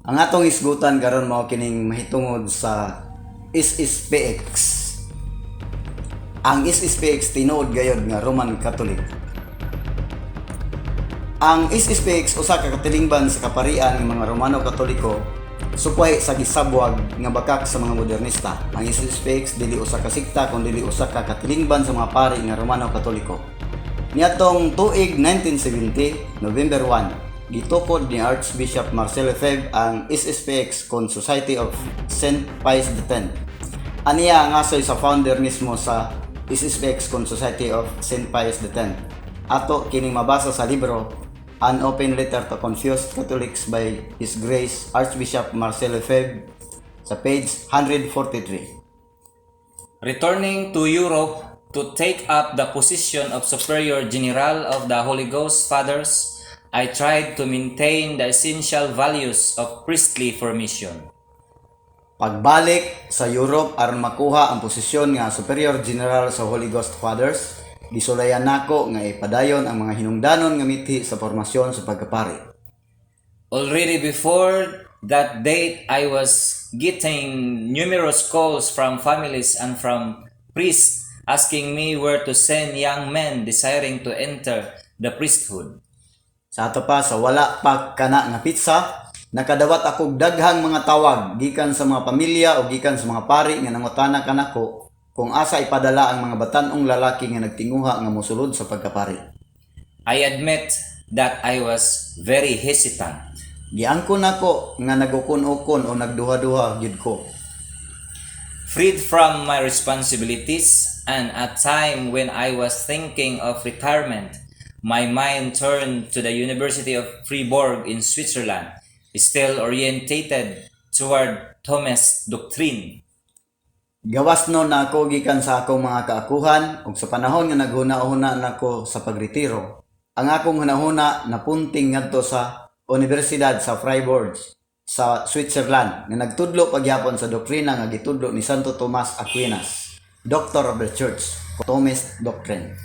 Ang atong isgutan karon mao kining mahitungod sa SSPX. Ang SSPX tinuod gayud nga Roman Catholic. Ang SSPX usa ka katilingban sa kaparian ng mga Romano Katoliko supay sa gisabwag nga bakak sa mga modernista. Ang SSPX dili usa ka sikta kundi dili usa ka katilingban sa mga pari nga Romano Katoliko. Niadtong tuig 1970, November 1, gitukod ni Archbishop Marcelo Lefebvre ang SSPX kon Society of St. Pius X. Aniya ang asoy sa founder mismo sa SSPX kon Society of St. Pius X. Ato kining mabasa sa libro An Open Letter to Confused Catholics by His Grace Archbishop Marcelo Lefebvre sa page 143. Returning to Europe to take up the position of Superior General of the Holy Ghost Fathers, I tried to maintain the essential values of priestly formation. Pagbalik sa Europe aron makuha ang posisyon nga Superior General sa Holy Ghost Fathers, gisulayan nako nga ipadayon ang mga hinungdanon nga mithi sa formasyon sa pagkapari. Already before that date, I was getting numerous calls from families and from priests asking me where to send young men desiring to enter the priesthood. Sa ato pa sa wala pa kana nga pizza, nakadawat ako daghang mga tawag gikan sa mga pamilya o gikan sa mga pari nga nangutana kanako kung asa ipadala ang mga batan-ong lalaki nga nagtinguha nga mosulod sa pagkapari. I admit that I was very hesitant. Giangkon nako nga nagukon-ukon o nagduha-duha gyud ko. Freed from my responsibilities and at time when I was thinking of retirement, my mind turned to the University of Fribourg in Switzerland, still orientated toward Thomist doctrine. Gawas no na ako gikan sa akong mga kaakuhan ug sa panahon nga naghuna-huna nako sa pagretiro. Ang akong hunahuna napunting ngadto sa Universidad sa Freiburg sa Switzerland nga nagtudlo pagyapon sa doktrina nga gitudlo ni Santo Tomas Aquinas, Doctor of the Church, Thomist doctrine.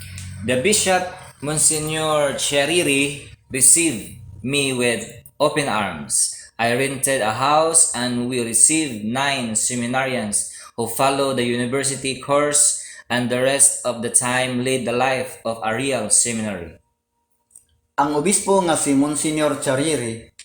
The Bishop Monsignor Cheriri received me with open arms. I rented a house and we received 9 seminarians who followed the university course and the rest of the time led the life of a real seminary. Ang obispo nga si Monsignor Cheriri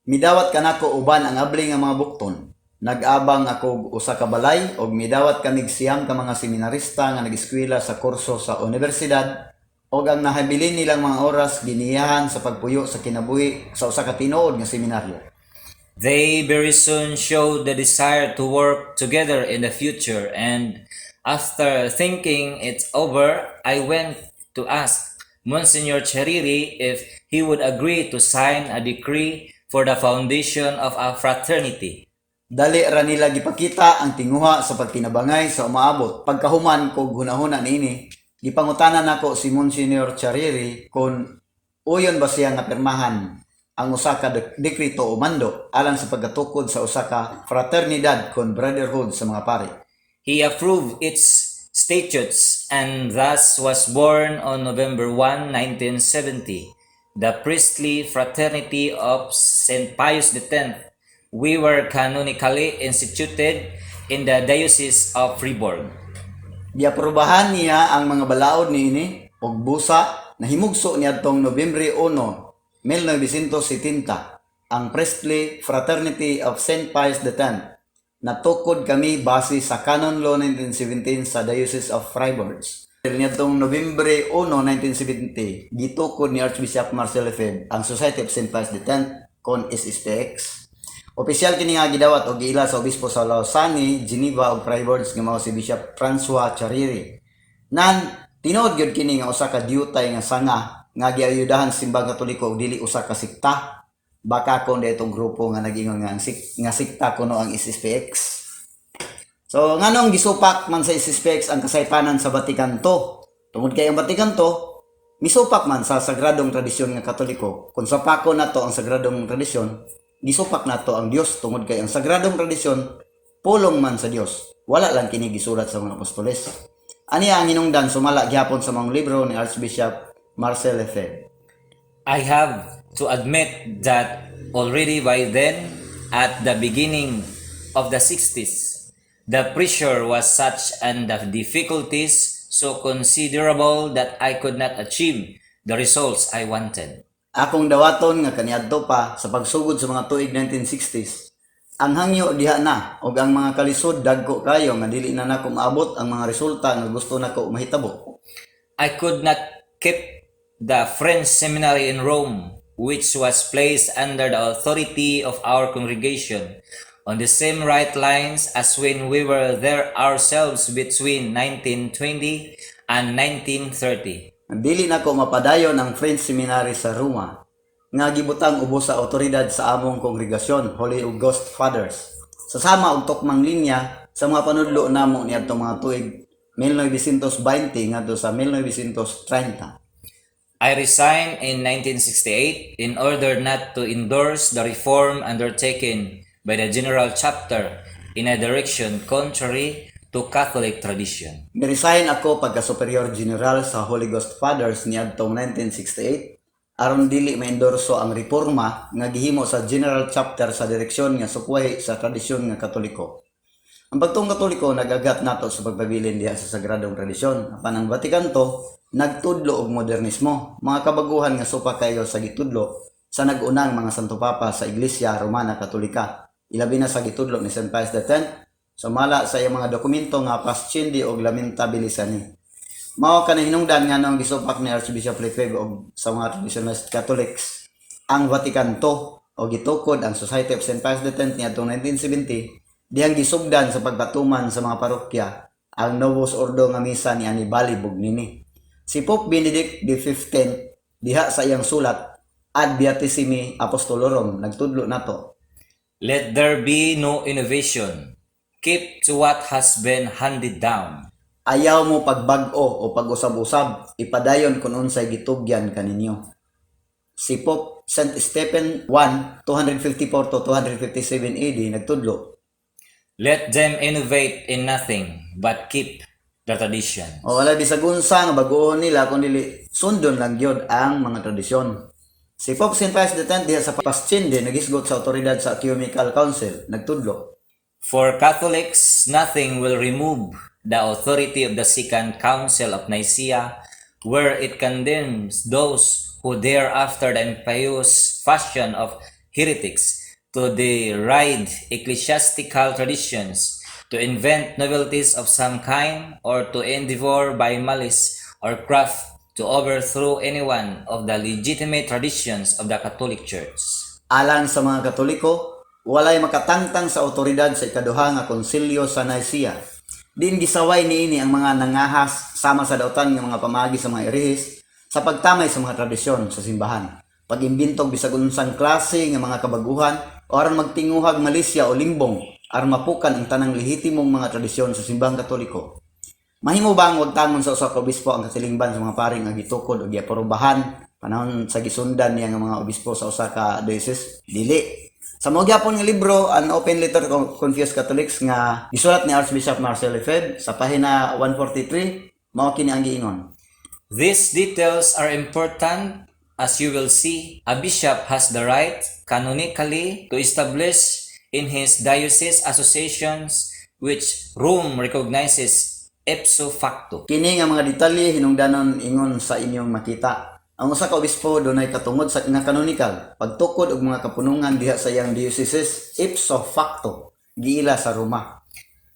midawat kanako uban ang abli nga mga bukton. Nag-abang ako usa ka balay og midawat kamig siyam ka mga seminarista nga nag-eskwela sa kurso sa universidad og ang nahabilin nilang mga oras giniyahan sa pagpuyo sa kinabuhi sa usa ka tinuod nga seminaryo. They very soon showed the desire to work together in the future, and after thinking it over, I went to ask Monsignor Cheriri if he would agree to sign a decree for the foundation of a fraternity. Dali ra nila gipakita ang tinguha sa pagtinabangay sa umaabot. Pagkahuman kog hunahuna niini, gipangutanan nako si Monsignor Cheriri kung uyon ba siya nga pirmahan ang usa ka dekreto o mando alang sa pagkatukod sa usa ka fraternidad kon brotherhood sa mga pari. He approved its statutes and thus was born on November 1, 1970, the priestly fraternity of St. Pius X. We were canonically instituted in the Diocese of Fribourg. Giaprobahan niya ang mga balaod niini og busa na himugso niadtong Nobyembre 1, 1970 ang Priestly Fraternity of St. Pius X. Natukod kami base sa Canon Law 1917 sa Diocese of Freiburg. Niadtong Nobyembre 1, 1970, gitukod ni Archbishop Marcelo Lefebvre ang Society of St. Pius X kon SSPX. Opisyal kini nga gidawat og giila sa obispo sa Lausanne, Geneva ug Freiburg nga mao si Bishop Francois Cheriri. Nan tinuod gyud kini nga usa ka diyutay nga sanga nga giayudahan sa simbang Katoliko ug dili usa ka sikta. Baka kon ditong grupo nga nagingon nga sikta kuno ang SSPX. So nganong gisupak man sa SSPX ang kasaypanan sa Vatican II? Tungod kay ang Vatican II misupak man sa sagradong tradisyon nga Katoliko. Kung sapako nato ang sagradong tradisyon, gisupak nato ang Dios tungod kay ang sagradong tradisyon pulong man sa Dios. Wala lang kini gisulat sa mga apostoles. Ani ang hinungdan sumala gyapon sa mga libro ni Archbishop Marcelo Lefebvre. I have to admit that already by then at the beginning of the 60s. The pressure was such and the difficulties so considerable that I could not achieve the results I wanted. Akong dawaton nga kaniadto pa sa pagsugod sa mga tuig 1960s. Ang hangyo diha na ug ang mga kalisod dagko kayo nga dili na nako maabot ang mga resulta nga gusto nako mahitabo. I could not keep the French seminary in Rome, which was placed under the authority of our congregation, on the same right lines as when we were there ourselves between 1920 and 1930. Dili nako mapadayon ang French Seminary sa Roma nga gibutang ubos sa otoridad sa among kongregasyon, Holy Ghost Fathers. Sasama og tukmang linya sa mga panudlo namo niadtong mga tuig 1920 ngadto sa 1930. I resigned in 1968 in order not to endorse the reform undertaken by the General Chapter in a direction contrary to Catholic tradition. Niresign ako pagka Superior General sa Holy Ghost Fathers niadtong 1968 aron dili maendorso ang reforma nga gihimo sa General Chapter sa direksyon nga sukway sa tradisyon nga Katoliko. Ang pagtong Katoliko nagagat nato sa pagpabilin diha sa sagradong tradisyon. Apan ang Vatican to nagtudlo og modernismo, mga kabaguhan nga supa kayo sa gitudlo sa nag-unang mga Santo Papa sa Iglesia Romana Katolika. Ilabi na sa gitudlo ni St. Pius X, sumala sa iyang mga dokumento nga pascendi og lamentabilisan ni. Mao ka na hinungdan nga nang gisupak ni Archbishop Lefebvre og sa mga traditionalist Catholics ang Vatican II o gitukod ang Society of St. Pius X niadtong 1970 dihang gisugdan sa pagpatuman sa mga parokya ang Novus Ordo nga misa ni Annibale Bugnini. Si Pope Benedict XV diha sa iyang sulat Ad Beatissimi Apostolorum nagtudlo nato. Let there be no innovation. Keep to what has been handed down. Ayaw mo pagbag-o o pag-usab-usab, ipadayon kung unsay gitugyan kaninyo. Si Pope St. Stephen I, 254 to 257 AD, nagtudlo. Let them innovate in nothing, but keep the tradition. O wala bisag unsa nga bag-oon nila kung dili sundon lang gyud ang mga tradisyon. Si Pope St. Pius X diha sa Pascendi nagisgot sa otoridad sa Ecumenical Council, nagtudlo. For Catholics, nothing will remove the authority of the Second Council of Nicaea, where it condemns those who dare after the impious fashion of heretics to deride ecclesiastical traditions, to invent novelties of some kind, or to endeavor by malice or craft to overthrow any one of the legitimate traditions of the Catholic Church. Alang sa mga Katoliko, walay makatangtang sa otoridad sa ikaduha nga konsilyo sa Nicea. Din gisaway niini ang mga nangahas sama sa dautan ng mga pamagi sa mga erehis sa pagtamay sa mga tradisyon sa simbahan. Pag-imbintog bisag unsang klase ng mga kabaguhan o aron magtinguhag malisya o limbong aron mapukan ang tanang lehitimong mga tradisyon sa simbahang Katoliko. Mahimo ba ang wagtangon sa usa ka obispo ang katilingban sa mga paring nga gitukod o giaprobahan panahon sa gisundan niya nga mga obispo sa usa ka diocese? Dili. Sa mga gyapon nga libro, An Open Letter to Confused Catholics nga gisulat ni Archbishop Marcel Lefebvre sa pahina 143, mao kini ang giingon. These details are important. As you will see, a bishop has the right, canonically, to establish in his diocese associations which Rome recognizes ipso facto. Kini nga mga detalye hinungdanon ingon sa inyong makita. Ang usa ka obispo dunay katungod sa nga canonical, pagtukod og mga kapunungan diha sa iyang dioceses ipso facto, giila sa Roma.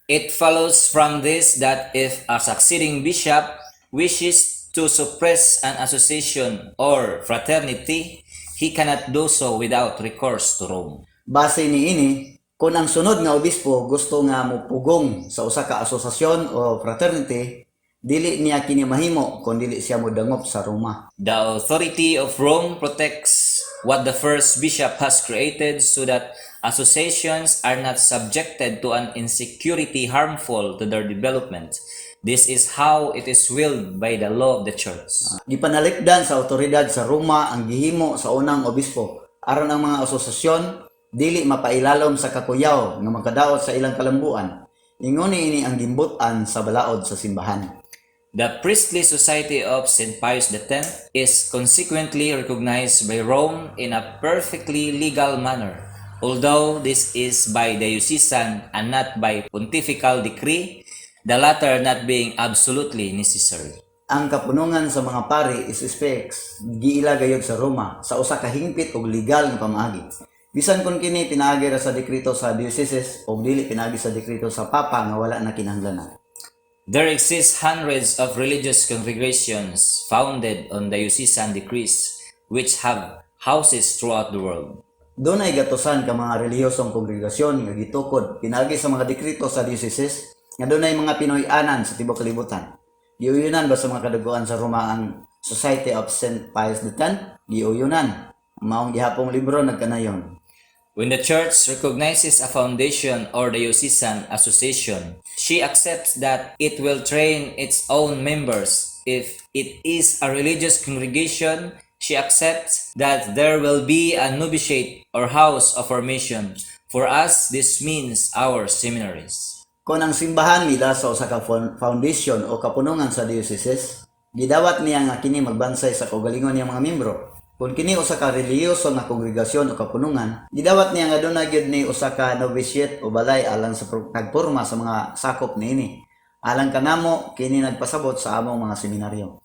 It follows from this that if a succeeding bishop wishes to suppress an association or fraternity, he cannot do so without recourse to Rome. Base niini, kung ang sunod nga obispo gusto nga mupugong sa usa ka asosasyon o fraternity, dili niya kini mahimo kung dili siya modangop sa Roma. The authority of Rome protects what the first bishop has created so that associations are not subjected to an insecurity harmful to their development. This is how it is willed by the law of the church. Gipanalikdan sa otoridad sa Roma ang gihimo sa unang obispo aron ang mga asosasyon dili mapailalom sa kakuyaw nga magkadaot sa ilang kalambuan. Ingon ini ang gimbutan sa balaod sa simbahan. The priestly society of St. Pius X is consequently recognized by Rome in a perfectly legal manner. Although this is by diocesan and not by pontifical decree, the latter not being absolutely necessary. Ang kapunungan sa mga pari is specs giila gayud sa Roma sa usa ka hingpit og legal nga pamaagi. Bisan kun kini pinaagi ra sa dekreto sa diocese o dili pinaagi sa dekreto sa papa nga wala na kinahanglanan. There exist hundreds of religious congregations founded on diocesan decrees which have houses throughout the world. Doon ay gatusan ka mga relihiyosong kongregasyon nga gitukod pinaagi sa mga dekreto sa diocese nga doon ay mga Pinoy-anan sa tibuok kalibutan. Giuyunan ba sa mga kaduguan sa Roma ang Society of St. Pius X? Giuyunan. Maong gihapong libro nagkanayon. When the church recognizes a foundation or diocesan association, she accepts that it will train its own members. If it is a religious congregation, she accepts that there will be a novitiate or house of formation. For us, this means our seminaries. Kung ang simbahan nila sa usa ka foundation o kapunungan sa diocese, gidawat niya nga kini magbansay sa kaugalingon niyang mga miyembro. Kung kini usa ka relihiyoso nga kongregasyon o kapunungan, gidawat niya nga dunay gyud ni usa ka novitiate o balay alang sa pagporma sa mga sakop niini. Alang kanamo kini nagpasabot sa among mga seminaryo.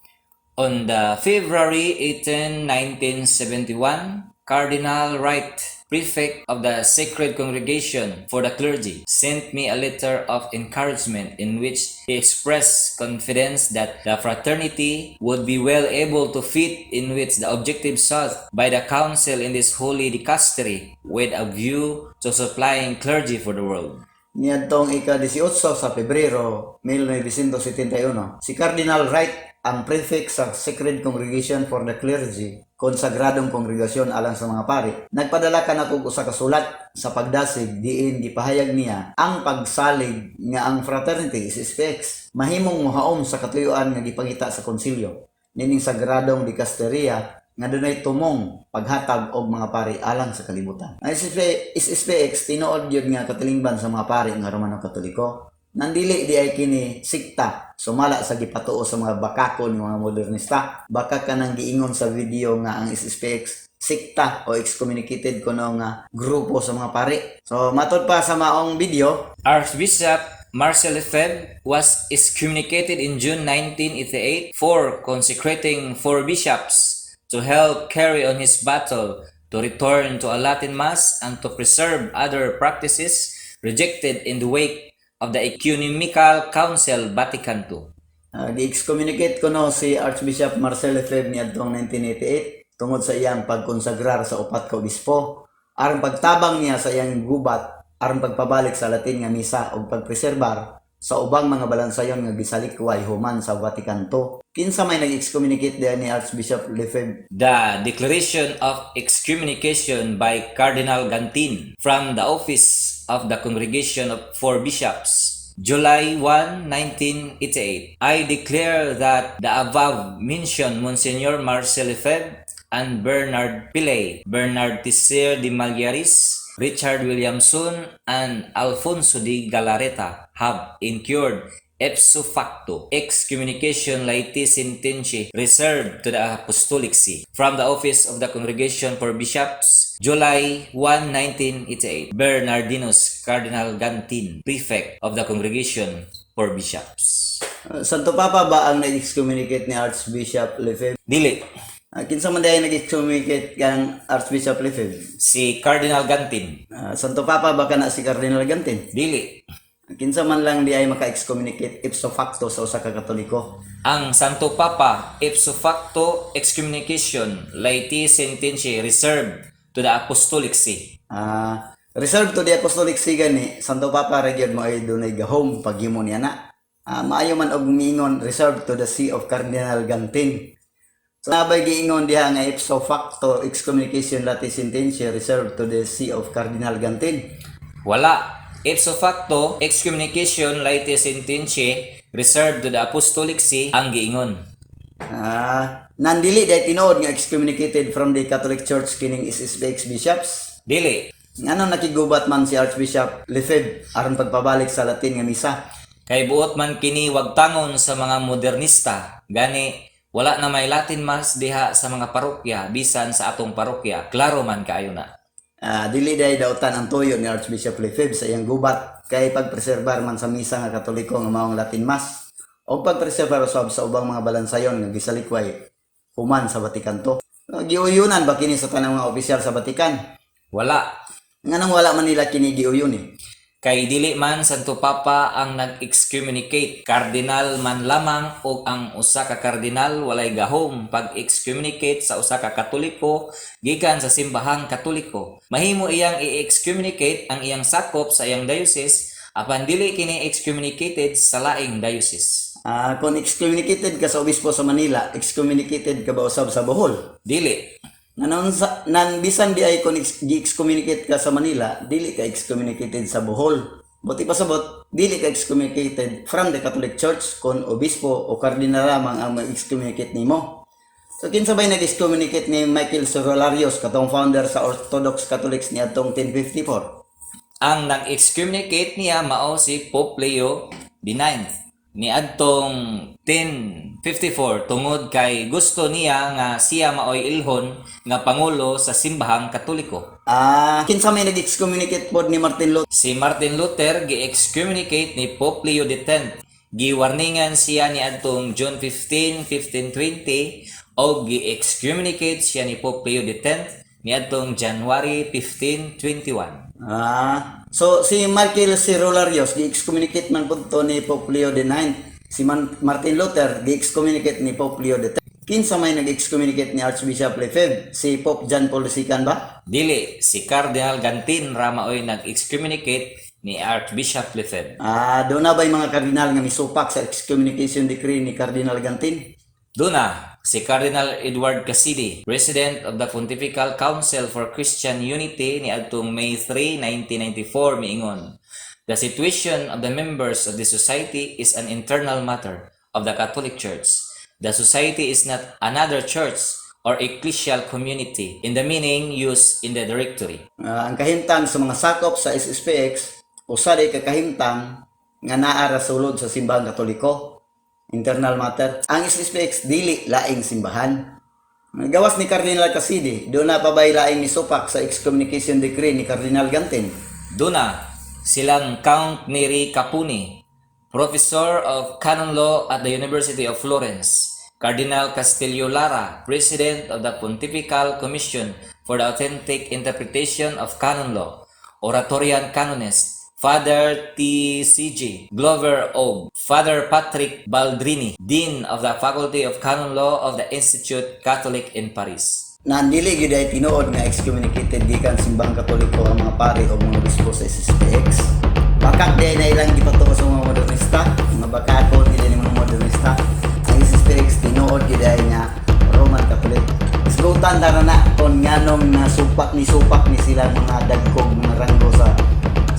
On the February 18, 1971, Cardinal Wright, prefect of the Sacred Congregation for the Clergy, sent me a letter of encouragement in which he expressed confidence that the fraternity would be well able to fit in with the objectives sought by the Council in this holy dicastery with a view to supplying clergy for the world. Niadtong ika-18 sa Pebrero 1971, si Cardinal Wright ang prefect sa Sacred Congregation for the Clergy, konsagradong kongregasyon alang sa mga pari, nagpadala ka na kog usa ka sulat sa pagdasig diin gipahayag niya ang pagsalig nga ang fraternity is specs mahimong mohaom sa katuyuan nga gipangita sa konsilyo nining sagradong dikasteria nga dunay tumong paghatag og mga pari alang sa kalibutan. Ang SSPX tinuod gyud nga katilingban sa mga pari nga Romano Katoliko. Nandili di ay kini sikta sumala sa gipatuo sa mga bakakon ng mga modernista. Baka ka nang giingon sa video nga ang SSPX sikta o excommunicated kuno nga grupo sa mga pari. So matod pa sa maong video, Archbishop Marcel Lefebvre was excommunicated in June 1988 for consecrating 4 bishops to help carry on his battle to return to a Latin Mass and to preserve other practices rejected in the wake of the Ecumenical Council Vatican II. Di-excommunicate ko no si Archbishop Marcel Lefebvre niadtong 1988 tungod sa iyang pagkonsagrar sa upat ka obispo, aron pagtabang niya sa iyang gubat, aron pagpabalik sa Latin nga misa ug pagpreserbar sa ubang mga balansayon nga gisalikway human sa Vatican II. Kinsa may nag-excommunicate diyan ni Archbishop Lefebvre? The declaration of excommunication by Cardinal Gantin from the office of the Congregation of 4 Bishops, July 1, 1988. I declare that the above mentioned Monsignor Marcel Lefebvre and Bernard Pillay, Bernard Tessier de Malgaris, Richard Williamson, and Alfonso de Galareta have incurred ipso facto excommunication laeti sententiae reserved to the Apostolic See from the office of the Congregation for Bishops, July 1, 1988. Bernardinus Cardinal Gantin, prefect of the Congregation for Bishops. Santo Papa ba ang nag-excommunicate ni Archbishop Lefebvre? Dili, Kinsa man dahil nag-excommunicate kang Archbishop Lefebvre? si Cardinal Gantin. Santo Papa ba ka na si Cardinal Gantin? Dili, Kinsa man lang di ay maka-excommunicate ipso facto sa usa ka Katoliko. ang Santo Papa ipso facto excommunication laeti sententiae reserved to the Apostolic See. Reserved to the Apostolic See gani, Santo Papa region mo ay dunay gahom paghimo niya na. Maayo man og miingon reserved to the See of Cardinal Gantin. So nabay giingon diha nga ipso facto excommunication laeti sententiae reserved to the See of Cardinal Gantin. Wala. Ipso facto, excommunication laeti sententiae reserved to the Apostolic See ang giingon. Nandili dahil tinuod nga excommunicated from the Catholic Church kining SSPX bishops. Dili, Anong nakigubat man si Archbishop Lefebvre aron pagpabalik sa Latin nga misa? kay buot man kini wagtangon sa mga modernista. Gani, wala na may Latin Mass diha sa mga parokya bisan sa atong parokya. Klaro man kaayo na. Dili day dautan ang tuyo ni Archbishop Lefebvre sa iyang gubat kay pagpreserbar man sa misa nga Katoliko nga maong Latin Mass o pagpreserbar usab sa ubang mga balansayon nga gisalikway human sa Vatican to. Giuyunan ba kini sa tanang mga opisyal sa Vatican? Wala. Nganong wala man nila kini giuyun eh? Kay dili man Santo Papa ang nag-excommunicate, kardinal man lamang o ang usa ka kardinal walay gahom pag-excommunicate sa usa ka Katoliko gikan sa simbahang Katoliko. Mahimo iyang i-excommunicate ang iyang sakop sa iyang diocese apan dili kini excommunicated sa laing diocese. Kung excommunicated ka sa obispo sa Manila, excommunicated ka ba usab sa Bohol? Dili. Nan bisan di ay kung gi-excommunicate ka sa Manila, dili ka excommunicated sa Bohol. Buti pa sabot, dili ka excommunicated from the Catholic Church kung obispo o kardinal lamang ang mag-excommunicate nimo. So kinsa bay nag-excommunicate ni Michael Cerularios katong founder sa Orthodox Catholics niadtong 1054? Ang nag-excommunicate niya mao si Pope Leo IX. Niadtong 1054 tungod kay gusto niya nga siya maoy ilhon nga pangulo sa simbahang Katoliko. Kinsa may nag-excommunicate pod ni Martin Luther? Si Martin Luther gi-excommunicate ni Pope Leo X. Giwarningan siya niadtong June 15, 1520 o gi-excommunicate siya ni Pope Leo X niadtong January 15, 21. So si Michael Cerularios gi-excommunicate man pud to ni Pope Leo IX. Si Martin Luther gi-excommunicate ni Pope Leo X. Kinsa may nag-excommunicate ni Archbishop Lefebvre? Si Pope John Paul II ba? Dili, si Cardinal Gantin ramaoy nag-excommunicate ni Archbishop Lefebvre. Doon na ba'y mga kardinal nga misupak sa excommunication decree ni Cardinal Gantin? Duna, si Cardinal Edward Cassidy, President of the Pontifical Council for Christian Unity niadtong May 3, 1994 miingon, "The situation of the members of the society is an internal matter of the Catholic Church. The society is not another church or ecclesial community in the meaning used in the directory." Ang kahimtang sa mga sakop sa SSPX usa day kakahimtang nga naa ra sulod sa simbahang Katoliko. Internal matter. Ang SSPX dili laing simbahan. Gawas ni Cardinal Cassidy, doon na pa ba'y laing misupak sa excommunication decree ni Cardinal Gantin? Duna, silang Count Neri Capuni, Professor of Canon Law at the University of Florence, Cardinal Castillo Lara, President of the Pontifical Commission for the Authentic Interpretation of Canon Law, Oratorian Canonist, Father T.C.G. Glover Og, Father Patrick Baldrini, Dean of the Faculty of Canon Law of the Institute Catholic in Paris. Nandili gyud ay tinuod nga excommunicated gikan simbahang Katoliko ang mga pari o mga obispo sa SSPX. Bakak day na ilang gipatuo sa mga modernista, mga bakako nila ni mga modernista. Ang SSPX tinuod gyud ay nga Roman Catholic. Isgutan dara na kon nganong nasupak ni sila mga dagkog mga ranggo sa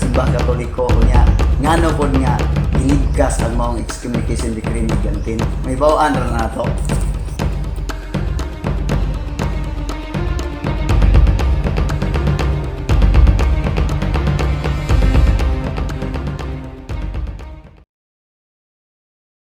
simbahang Katoliko unya ngano pod nga iligkas ang maong excommunication decree ni Gantin. May bawaan ra na to.